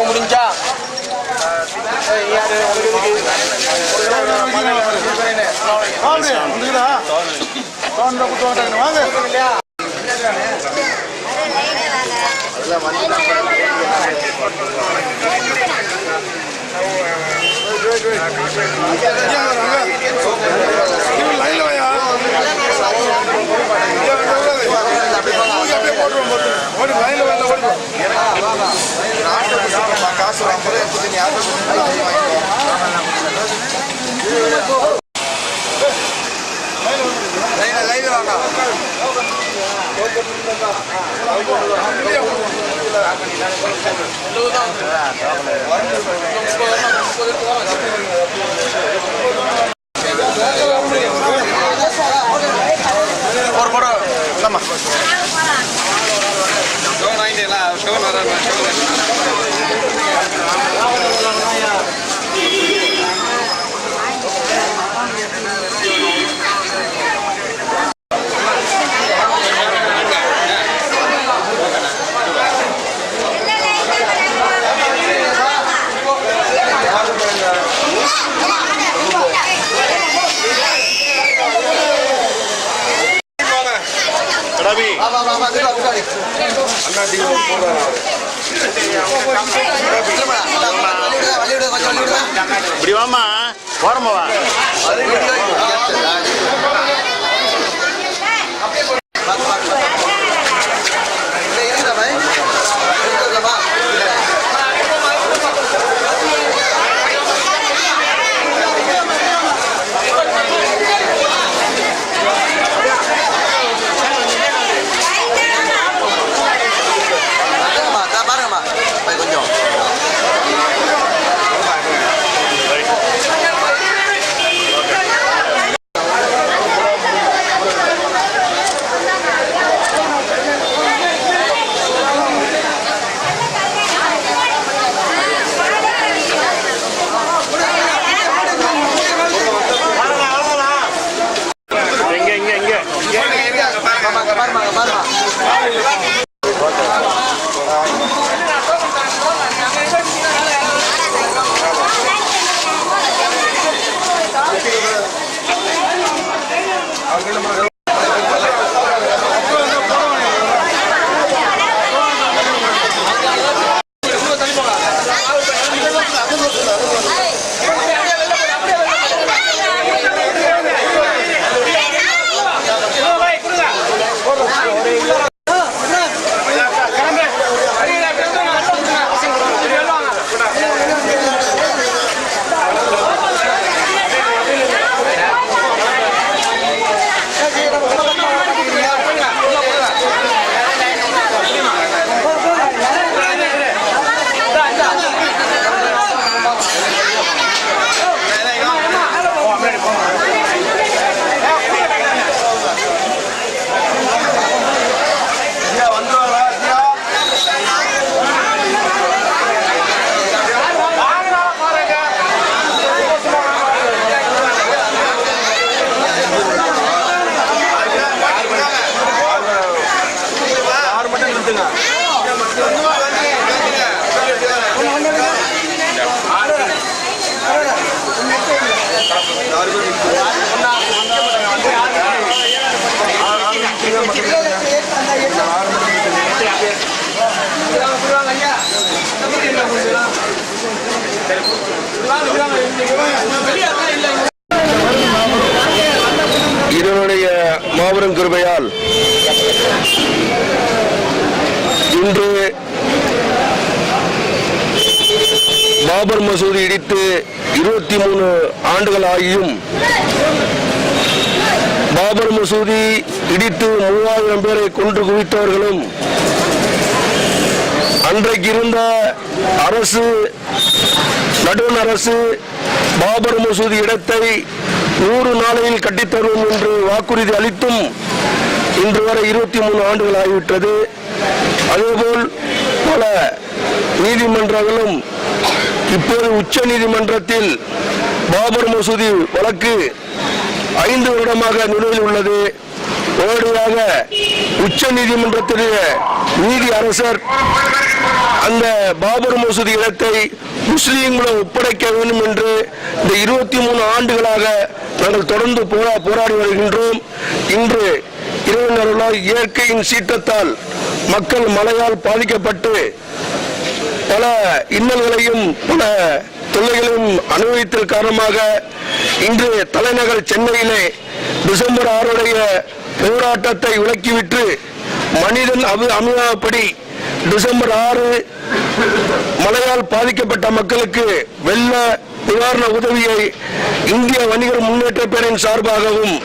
முடிஞ்சா காசு இப்படி வாமா ஓரமாவா இதனுடைய மாபெரும் கிருபையால் இன்று பாபர் மசூதி இடித்து 23 ஆண்டுகள் ஆகியும் பாபர் மசூதி இடித்து 3000 பேரை கொன்று குவித்தவர்களும் அன்றைக்கு இருந்த அரசு நடுவண் அரசு பாபர் மசூதி இடத்தை 100 நாளையில் கட்டித்தரும் என்று வாக்குறுதி அளித்தும் இன்று வரை 23 ஆண்டுகள் ஆகிவிட்டது. அதேபோல் பல நீதிமன்றங்களும் இப்போது உச்ச நீதிமன்றத்தில் பாபர் மசூதி வழக்கு 5 வருடமாக நிலுவையில் உள்ளது. உடனடியாக உச்ச நீதிமன்றத்தினுடைய நீதி அரசர் அந்த பாபர் மசூதி இடத்தை முஸ்லீம்களும் ஒப்படைக்க வேண்டும் என்று இந்த 23 ஆண்டுகளாக நாங்கள் தொடர்ந்து போராடி வருகின்றோம். இன்று இறைவன் அருளால் இயற்கையின் சீற்றத்தால் மக்கள் மழையால் பாதிக்கப்பட்டு பல இன்னல்களையும் பல தொல்லைகளையும் அனுபவித்தல் காரணமாக இன்று தலைநகர் சென்னையிலே டிசம்பர் 6 போராட்டத்தை விலக்கிவிட்டு மனிதன் அமையாப்படி டிசம்பர் 6 மழையால் பாதிக்கப்பட்ட மக்களுக்கு வெள்ள நிவாரண உதவியை இந்திய வணிகர் முன்னேற்ற பேரின் சார்பாகவும்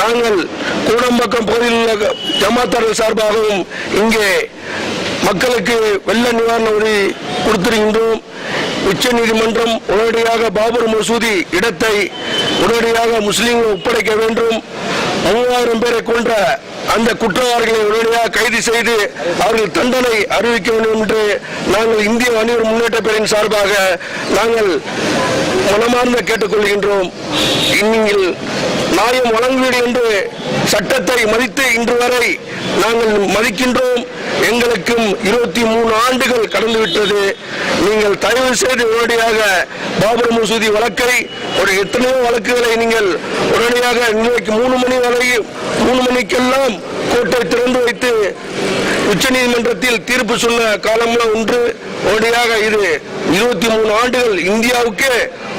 நாங்கள் கூடம்பாக்கம் பகுதியில் உள்ள ஜமாத்தார்கள் சார்பாகவும் இங்கே மக்களுக்கு வெள்ள நிவாரண உதவி கொடுத்திருக்கின்றோம். உச்ச நீதிமன்றம் உடனடியாக பாபர் மசூதி இடத்தை உடனடியாக முஸ்லீம்கள் ஒப்படைக்க வேண்டும். 3000 பேரை கொன்ற அந்த குற்றவாளிகளை உடனடியாக கைது செய்து அவர்கள் தண்டனை அறிவிக்க வேண்டும் என்று நாங்கள் இந்திய வணிகர் முன்னேற்ற பேரின் சார்பாக நாங்கள் மனமார்ந்த கேட்டுக்கொள்கின்றோம். நீங்கள் நியாயம் வழங்குவீர்கள் என்று சட்டத்தை மதித்து இன்று வரை நாங்கள் மதிக்கின்றோம். எங்களுக்கும் 23 ஆண்டுகள் கடந்துவிட்டது. நீங்கள் தயவு செய்து உடனடியாக பாபர் மசூதி வழக்கை ஒரு எத்தனையோ வழக்குகளை நீங்கள் உடனடியாக இன்றைக்கு 3 மணிக்கெல்லாம் கோட்டை திறந்து வைத்து உச்ச நீதிமன்றத்தில் தீர்ப்பு சொன்ன காலம்லாம் ஒன்று. உடனடியாக இது 23 ஆண்டுகள் இந்தியாவுக்கு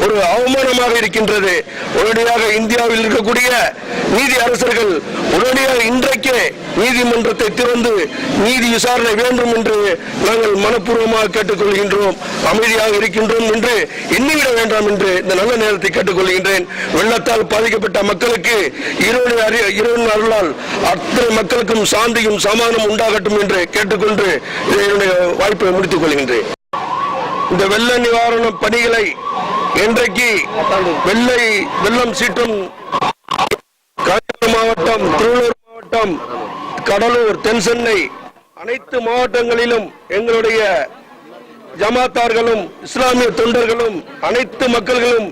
ஒரு அவமானமாக இருக்கின்றது. உடனடியாக இந்தியாவில் இருக்கக்கூடிய நீதி அரசர்கள் உடனடியாக இன்றைக்கே நீதிமன்றத்தை திறந்து நீதி விசாரணை வேண்டும் என்று நாங்கள் மனப்பூர்வமாக கேட்டுக்கொள்கின்றோம். அமைதியாக இருக்கின்றோம் என்று எண்ணிவிட வேண்டாம் என்று இந்த நல்ல நேரத்தை கேட்டுக்கொள்கின்றேன். வெள்ளத்தால் பாதிக்கப்பட்ட மக்களுக்கு இறைவன் அருளால் அத்தனை மக்களுக்கும் சாந்தியும் சமாதானம் உண்டாகட்டும் என்று கேட்டுக்கொண்டு என்னுடைய வாய்ப்பை முடித்துக் கொள்கின்றேன். இந்த வெள்ள நிவாரண பணிகளை இன்றைக்கு வெள்ளம் சீட்டும் காஞ்சிபுரம் மாவட்டம், திருவள்ளூர் மாவட்டம், கடலூர், தென் சென்னை அனைத்து மாவட்டங்களிலும் எங்களுடைய ஜமாத்தார்களும் இஸ்லாமிய தொண்டர்களும் அனைத்து மக்கள்களும்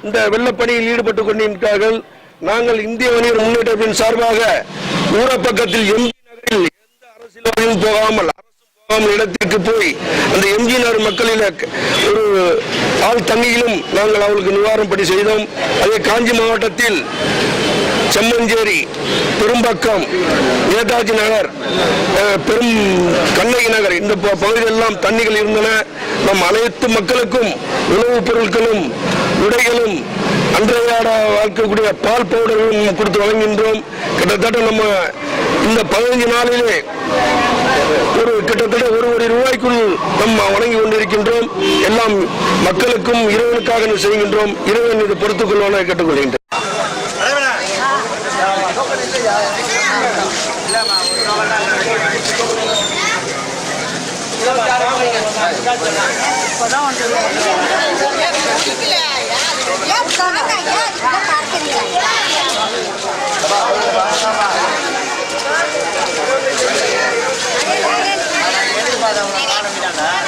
இந்த வெள்ளப்பணியில் ஈடுபட்டுக் கொண்டிருக்கிறார்கள். நாங்கள் இந்திய வணிகர் முன்னேற்றத்தின் சார்பாக ஊரப்பக்கத்தில் எம்பி நகரில் எந்த அரசியலும் போகாமல் இடத்திற்கு போய் அந்த எம்ஜி நகர் மக்களில் ஒரு ஆள் தண்ணியிலும் நாங்கள் அவர்களுக்கு நிவாரணம் பணி செய்தோம். அதே காஞ்சி மாவட்டத்தில் செம்மஞ்சேரி, பெரும்பக்கம், நேதாஜி நகர், பெரும் கண்ணகி நகர் இந்த பகுதிகளெல்லாம் தண்ணிகள் இருந்தன. நம் அனைத்து மக்களுக்கும் உணவுப் பொருட்களும் உடைகளும் அன்றைய வாழ்க்கக்கூடிய பால் பவுடர்களும் கொடுத்து வழங்குகின்றோம். கிட்டத்தட்ட நம்ம இந்த 15 நாளிலே கிட்டத்தட்ட 1 கோடி ரூபாய்க்குள் நம்ம வழங்கி கொண்டிருக்கின்றோம். எல்லாம் மக்களுக்கும் இறைவனுக்காக செய்கின்றோம். இறைவன் இது பொறுத்துக் கொள்வான கேட்டுக்கொள்கின்றேன். நானும்